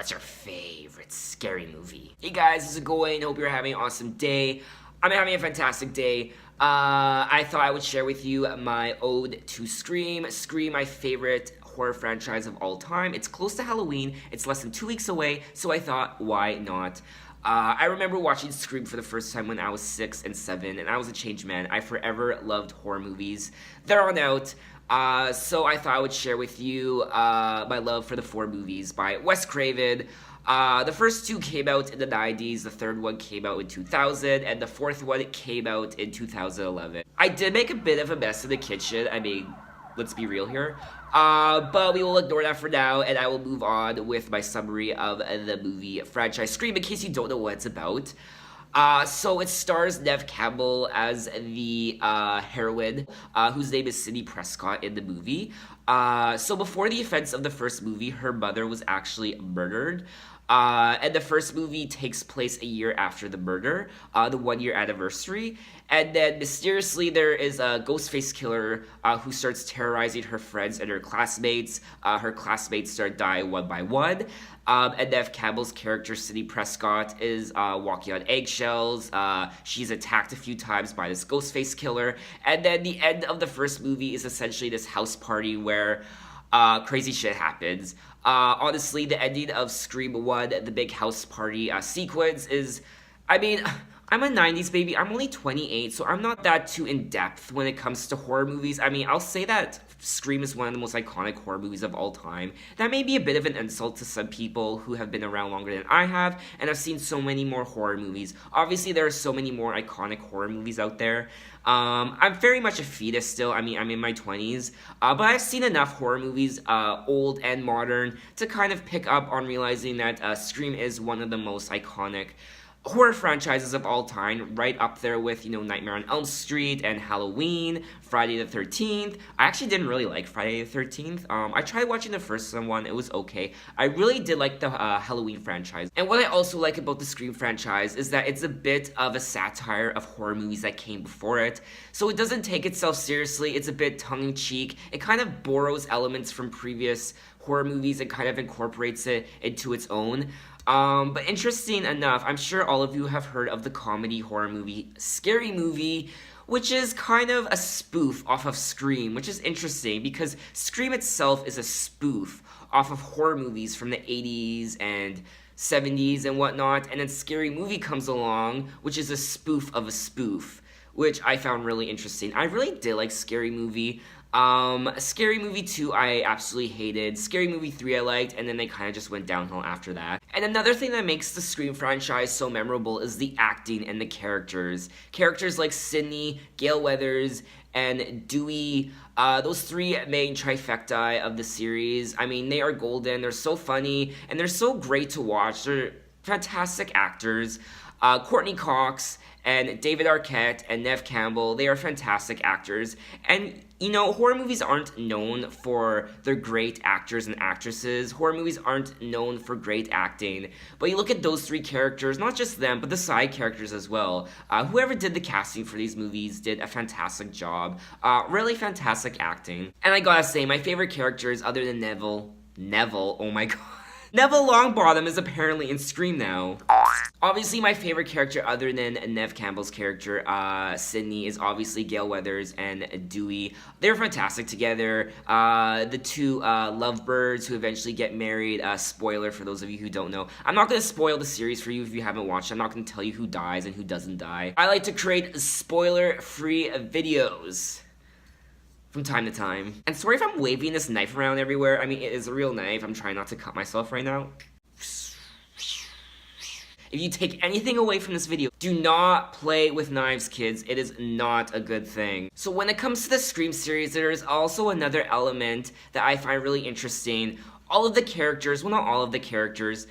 what's your favorite scary movie? Hey guys, how's it going? Hope you're having an awesome day. I'm having a fantastic day. I thought I would share with you my ode to Scream. Scream, my favorite horror franchise of all time. It's close to Halloween. It's less than 2 weeks away, so I thought, why not? I remember watching Scream for the first time when I was 6 and 7, and I was a changed man. I forever loved horror movies. They're on out. So I thought I would share with you my love for the 4 movies by Wes Craven. The first 2 came out in the 90s, the third one came out in 2000, and the fourth one came out in 2011. I did make a bit of a mess in the kitchen, I mean, let's be real here. But we will ignore that for now, and I will move on with my summary of the movie franchise Scream, in case you don't know what it's about. So it stars Neve Campbell as the heroine, whose name is Sidney Prescott in the movie. So before the events of the first movie, her mother was actually murdered. And the first movie takes place a year after the murder, the 1-year anniversary. And then mysteriously there is a Ghostface killer who starts terrorizing her friends and her classmates. Her classmates start dying one by one. And Neve Campbell's character, Sidney Prescott, is walking on eggshells. She's attacked a few times by this Ghostface killer. And then the end of the first movie is essentially this house party where crazy shit happens. Honestly, the ending of Scream 1, the big house party sequence is, I mean, I'm a 90s baby. I'm only 28, so I'm not that too in-depth when it comes to horror movies. I mean, I'll say that Scream is one of the most iconic horror movies of all time. That may be a bit of an insult to some people who have been around longer than I have, and have seen so many more horror movies. Obviously, there are so many more iconic horror movies out there. I'm very much a fetus still. I mean, I'm in my 20s, but I've seen enough horror movies, old and modern, to kind of pick up on realizing that Scream is one of the most iconic horror franchises of all time, right up there with, you know, Nightmare on Elm Street and Halloween, Friday the 13th. I actually didn't really like Friday the 13th. I tried watching the first one, it was okay. I really did like the Halloween franchise. And what I also like about the Scream franchise is that it's a bit of a satire of horror movies that came before it. So it doesn't take itself seriously, it's a bit tongue-in-cheek. It kind of borrows elements from previous horror movies and kind of incorporates it into its own. But interesting enough, I'm sure all of you have heard of the comedy horror movie Scary Movie, which is kind of a spoof off of Scream, which is interesting because Scream itself is a spoof off of horror movies from the 80s and 70s and whatnot, and then Scary Movie comes along, which is a spoof of a spoof, which I found really interesting. I really did like Scary Movie. Scary Movie 2 I absolutely hated. Scary Movie 3 I liked, and then they kind of just went downhill after that. And another thing that makes the Scream franchise so memorable is the acting and the characters. Characters like Sidney, Gale Weathers, and Dewey, those 3 main trifecta of the series, I mean, they are golden, they're so funny, and they're so great to watch. They're fantastic actors. Courtney Cox and David Arquette and Neve Campbell, they are fantastic actors. And, you know, horror movies aren't known for their great actors and actresses. Horror movies aren't known for great acting. But you look at those 3 characters, not just them, but the side characters as well. Whoever did the casting for these movies did a fantastic job. Really fantastic acting. And I gotta say, my favorite characters other than Neville, oh my god. Neville Longbottom is apparently in Scream now. Obviously, my favorite character other than Neve Campbell's character, Sidney, is obviously Gale Weathers and Dewey. They're fantastic together. The 2 lovebirds who eventually get married. Spoiler for those of you who don't know. I'm not going to spoil the series for you if you haven't watched. I'm not going to tell you who dies and who doesn't die. I like to create spoiler-free videos from time to time. And sorry if I'm waving this knife around everywhere. I mean, it is a real knife. I'm trying not to cut myself right now. If you take anything away from this video, do not play with knives, kids. It is not a good thing. So when it comes to the Scream series, there is also another element that I find really interesting. All of the characters, well, not all of the characters,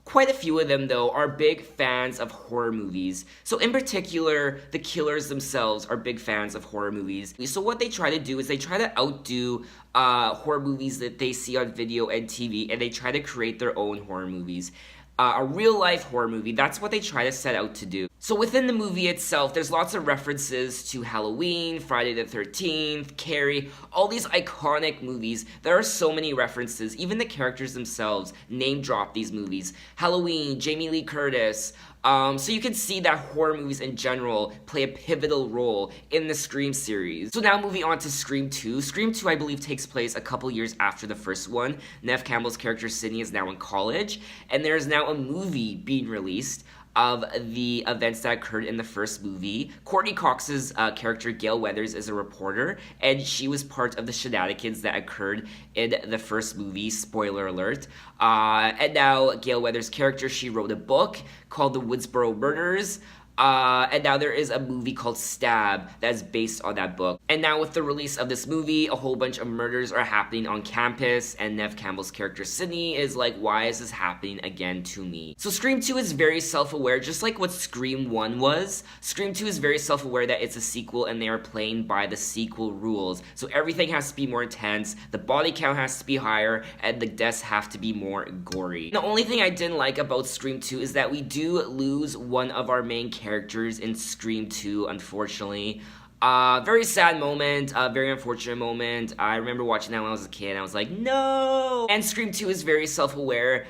quite a few of them, though, are big fans of horror movies. So in particular, the killers themselves are big fans of horror movies. So what they try to do is they try to outdo horror movies that they see on video and TV, and they try to create their own horror movies. A real-life horror movie, that's what they try to set out to do. So within the movie itself, there's lots of references to Halloween, Friday the 13th, Carrie, all these iconic movies. There are so many references. Even the characters themselves name drop these movies. Halloween, Jamie Lee Curtis. So you can see that horror movies in general play a pivotal role in the Scream series. So now moving on to Scream 2. Scream 2, I believe, takes place a couple years after the first one. Neve Campbell's character Sydney is now in college, and there is now a movie being released of the events that occurred in the first movie. Courtney Cox's character, Gail Weathers, is a reporter, and she was part of the shenanigans that occurred in the first movie, spoiler alert. And now Gail Weathers' character, she wrote a book called The Woodsboro Murders, and now there is a movie called Stab that is based on that book. And now with the release of this movie, a whole bunch of murders are happening on campus, and Neve Campbell's character Sydney is like, why is this happening again to me? So Scream 2 is very self-aware, just like what Scream 1 was. Scream 2 is very self-aware that it's a sequel and they are playing by the sequel rules. So everything has to be more intense, the body count has to be higher, and the deaths have to be more gory. The only thing I didn't like about Scream 2 is that we do lose one of our main characters in Scream 2, unfortunately. Very sad moment, very unfortunate moment. I remember watching that when I was a kid, and I was like, no! And Scream 2 is very self-aware.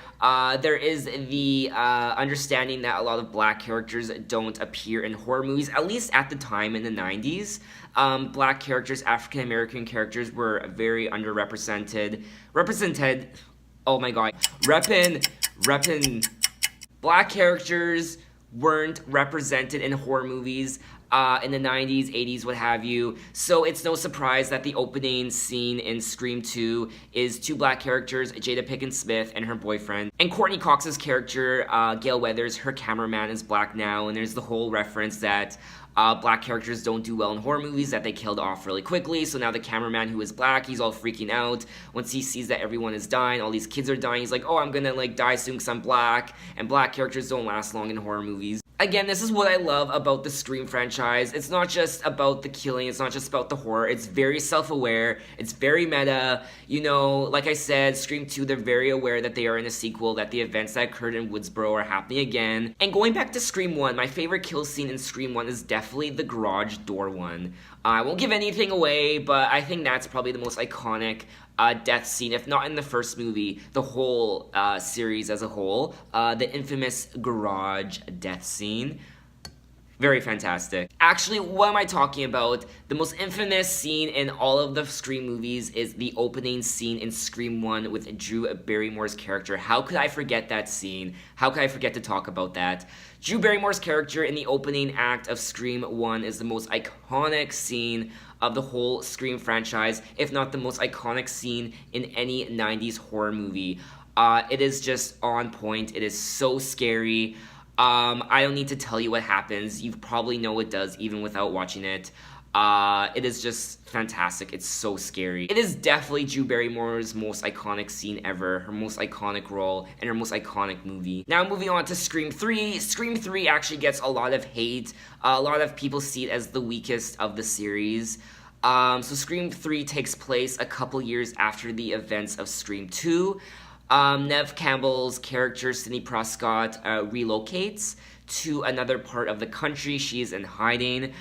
There is the understanding that a lot of black characters don't appear in horror movies, at least at the time in the 90s. Black characters, African-American characters were very underrepresented. Oh my god. Black characters weren't represented in horror movies in the 90s, 80s, what have you. So it's no surprise that the opening scene in Scream 2 is two black characters, Jada Pinkett Smith and her boyfriend. And Courtney Cox's character, Gail Weathers, her cameraman is black now, and there's the whole reference that black characters don't do well in horror movies, that they killed off really quickly. So now the cameraman, who is black, he's all freaking out once he sees that everyone is dying, all these kids are dying. He's like, oh, I'm gonna like die soon because I'm black, and black characters don't last long in horror movies. Again, this is what I love about the Scream franchise. It's not just about the killing, it's not just about the horror, it's very self-aware, it's very meta. You know, like I said, Scream 2, they're very aware that they are in a sequel, that the events that occurred in Woodsboro are happening again. And going back to Scream 1, my favorite kill scene in Scream 1 is definitely the garage door one. I won't give anything away, but I think that's probably the most iconic death scene, if not in the first movie, the whole series as a whole. The infamous garage death scene. Very fantastic. Actually, what am I talking about? The most infamous scene in all of the Scream movies is the opening scene in Scream 1 with Drew Barrymore's character. How could I forget that scene? How could I forget to talk about that? Drew Barrymore's character in the opening act of Scream 1 is the most iconic scene of the whole Scream franchise, if not the most iconic scene in any 90s horror movie. It is just on point. It is so scary. I don't need to tell you what happens. You probably know it does even without watching it. It is just fantastic. It's so scary. It is definitely Drew Barrymore's most iconic scene ever, her most iconic role, and her most iconic movie. Now moving on to Scream 3. Scream 3 actually gets a lot of hate. A lot of people see it as the weakest of the series. So Scream 3 takes place a couple years after the events of Scream 2. Neve Campbell's character, Sidney Prescott, relocates to another part of the country. She is in hiding.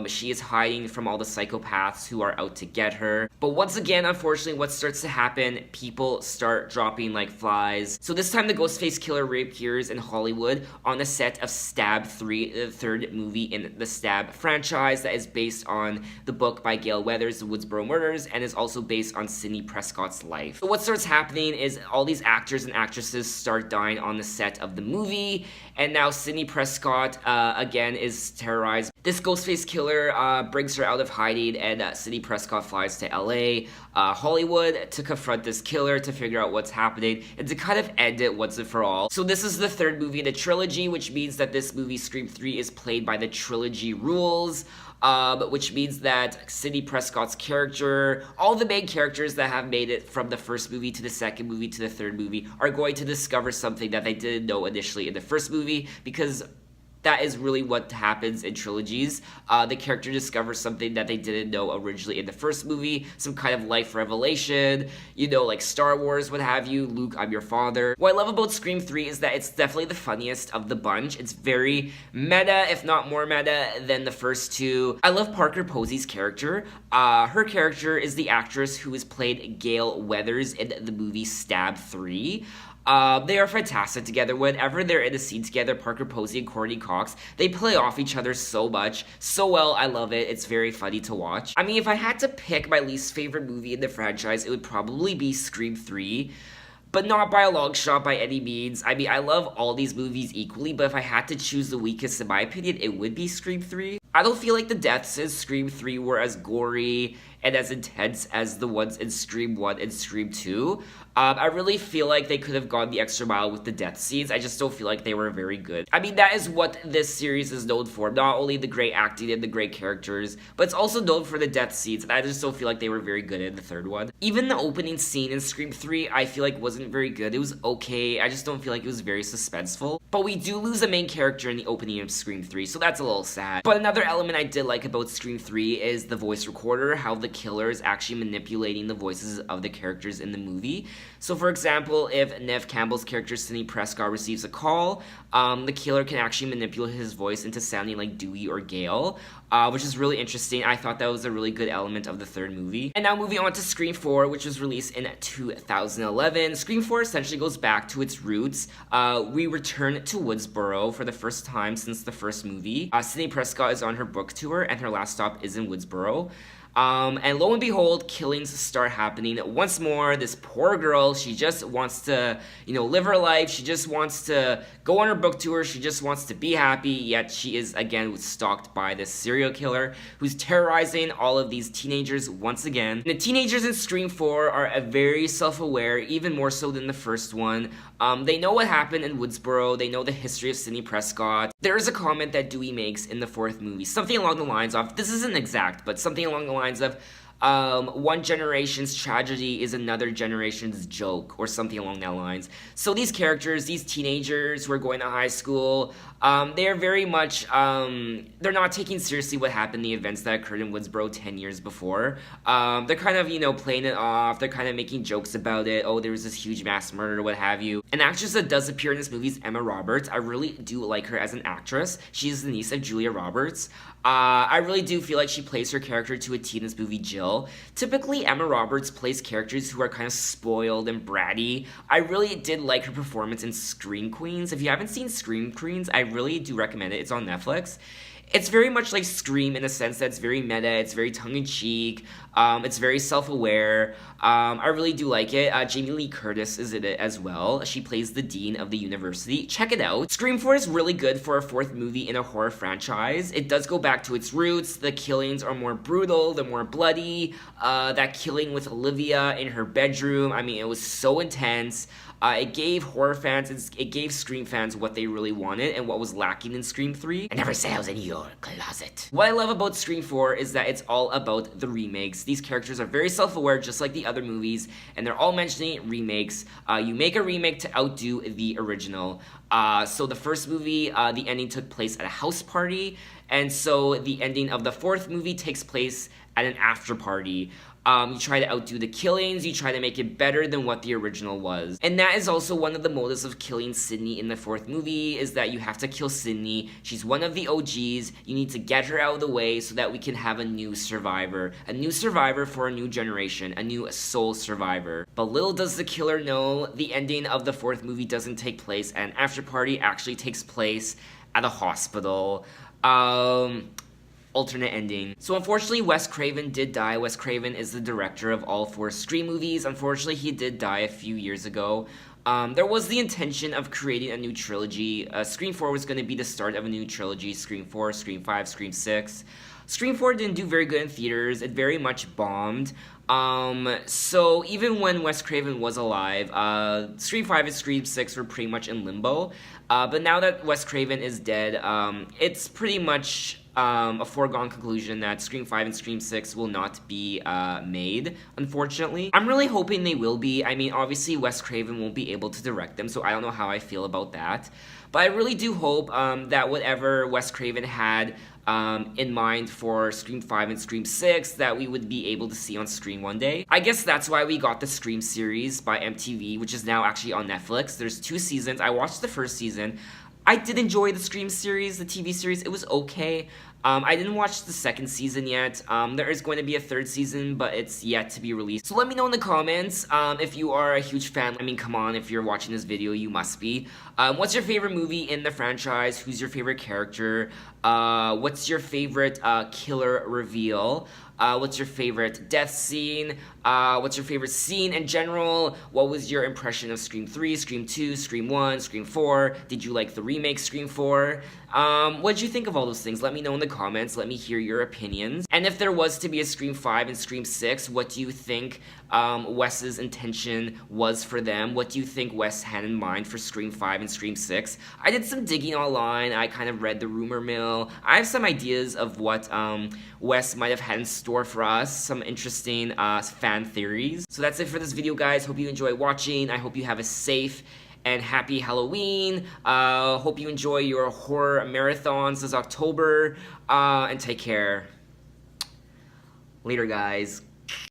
She is hiding from all the psychopaths who are out to get her. But once again, unfortunately, what starts to happen, people start dropping like flies. So this time the Ghostface Killer reappears in Hollywood on the set of Stab 3, the third movie in the Stab franchise that is based on the book by Gail Weathers, The Woodsboro Murders, and is also based on Sidney Prescott's life. So what starts happening is all these actors and actresses start dying on the set of the movie, and now Sidney Prescott, again, is terrorized. This Ghostface Killer brings her out of hiding, and Sidney Prescott flies to LA, Hollywood, to confront this killer, to figure out what's happening, and to kind of end it once and for all. So this is the third movie in the trilogy, which means that this movie, Scream 3, is played by the trilogy rules. Which means that Sidney Prescott's character, all the main characters that have made it from the first movie to the second movie to the third movie, are going to discover something that they didn't know initially in the first movie, because that is really what happens in trilogies. The character discovers something that they didn't know originally in the first movie, some kind of life revelation, you know, like Star Wars, what have you. Luke, I'm your father. What I love about Scream 3 is that it's definitely the funniest of the bunch. It's very meta, if not more meta than the first two. I love Parker Posey's character. Her character is the actress who has played Gail Weathers in the movie Stab 3. They are fantastic together. Whenever they're in a scene together, Parker Posey and Courtney Cox, they play off each other so much, so well. I love it. It's very funny to watch. I mean, if I had to pick my least favorite movie in the franchise, it would probably be Scream 3. But not by a long shot by any means. I mean, I love all these movies equally, but if I had to choose the weakest in my opinion, it would be Scream 3. I don't feel like the deaths in Scream 3 were as gory and as intense as the ones in Scream 1 and Scream 2. I really feel like they could have gone the extra mile with the death scenes. I just don't feel like they were very good. I mean, that is what this series is known for. Not only the great acting and the great characters, but it's also known for the death scenes, and I just don't feel like they were very good in the third one. Even the opening scene in Scream 3, I feel like wasn't very good. It was okay. I just don't feel like it was very suspenseful. But we do lose a main character in the opening of Scream 3, so that's a little sad. But another element I did like about Scream 3 is the voice recorder, how the killer is actually manipulating the voices of the characters in the movie. So for example, if Neve Campbell's character Sidney Prescott receives a call, the killer can actually manipulate his voice into sounding like Dewey or Gale, which is really interesting. I thought that was a really good element of the third movie. And now moving on to Scream 4, which was released in 2011. Scream 4 essentially goes back to its roots. We return to Woodsboro for the first time since the first movie. Sidney Prescott is on her book tour, and her last stop is in Woodsboro. And lo and behold, killings start happening once more. This poor girl, she just wants to, live her life. She just wants to go on her book tour. She just wants to be happy, yet she is again stalked by this serial killer who's terrorizing all of these teenagers once again. And the teenagers in Scream 4 are very self-aware, even more so than the first one. They know what happened in Woodsboro. They know the history of Sidney Prescott. There is a comment that Dewey makes in the fourth movie, something along the lines of, this isn't exact, but something along the lines of, one generation's tragedy is another generation's joke, or something along that lines. So these characters, these teenagers who are going to high school, they are very much, they're not taking seriously what happened, the events that occurred in Woodsboro 10 years before. They're kind of, playing it off, they're kind of making jokes about it, oh, there was this huge mass murder, what have you. An actress that does appear in this movie is Emma Roberts. I really do like her as an actress. She's the niece of Julia Roberts. I really do feel like she plays her character to a T in this movie, Jill. Typically, Emma Roberts plays characters who are kind of spoiled and bratty. I really did like her performance in Scream Queens. If you haven't seen Scream Queens, I really do recommend it. It's on Netflix. It's very much like Scream in the sense that it's very meta, it's very tongue-in-cheek, it's very self-aware. I really do like it. Jamie Lee Curtis is in it as well. She plays the dean of the university. Check it out. Scream 4 is really good for a fourth movie in a horror franchise. It does go back to its roots. The killings are more brutal, they're more bloody. That killing with Olivia in her bedroom, I mean, it was so intense. It gave horror fans, it gave Scream fans what they really wanted and what was lacking in Scream 3. I never said I was in your closet. What I love about Scream 4 is that it's all about the remakes. These characters are very self-aware, just like the other movies, and they're all mentioning remakes. You make a remake to outdo the original. So the first movie, the ending took place at a house party, and so the ending of the fourth movie takes place at an after party. You try to outdo the killings, you try to make it better than what the original was. And that is also one of the motives of killing Sidney in the fourth movie, is that you have to kill Sidney. She's one of the OGs, you need to get her out of the way so that we can have a new survivor. A new survivor for a new generation, a new sole survivor. But little does the killer know, the ending of the fourth movie doesn't take place at an after party, actually takes place at a hospital. Alternate ending. So unfortunately, Wes Craven did die. Wes Craven is the director of all 4 Scream movies. Unfortunately, he did die a few years ago. There was the intention of creating a new trilogy. Scream 4 was going to be the start of a new trilogy. Scream 4, Scream 5, Scream 6. Scream 4 didn't do very good in theaters. It very much bombed. So even when Wes Craven was alive, Scream 5 and Scream 6 were pretty much in limbo. But now that Wes Craven is dead, it's pretty much a foregone conclusion that Scream 5 and Scream 6 will not be made, unfortunately. I'm really hoping they will be. I mean, obviously Wes Craven won't be able to direct them, so I don't know how I feel about that. But I really do hope that whatever Wes Craven had in mind for Scream 5 and Scream 6 that we would be able to see on screen one day. I guess that's why we got the Scream series by MTV, which is now actually on Netflix. There's 2 seasons. I watched the first season. I did enjoy the Scream series, the TV series. It was okay. I didn't watch the second season yet. There is going to be a third season, but it's yet to be released. So let me know in the comments if you are a huge fan. I mean, come on, if you're watching this video, you must be. What's your favorite movie in the franchise? Who's your favorite character? What's your favorite killer reveal? What's your favorite death scene? What's your favorite scene in general? What was your impression of Scream 3, Scream 2, Scream 1, Scream 4? Did you like the remake Scream 4? What did you think of all those things? Let me know in the comments. Let me hear your opinions. And if there was to be a Scream 5 and Scream 6, what do you think Wes's intention was for them? What do you think Wes had in mind for Scream 5 and Scream 6? I did some digging online. I kind of read the rumor mill. I have some ideas of what Wes might have had in store for us. Some interesting fan theories. So that's it for this video, guys. Hope you enjoy watching. I hope you have a safe and happy Halloween. Hope you enjoy your horror marathons this October. And take care. Later, guys.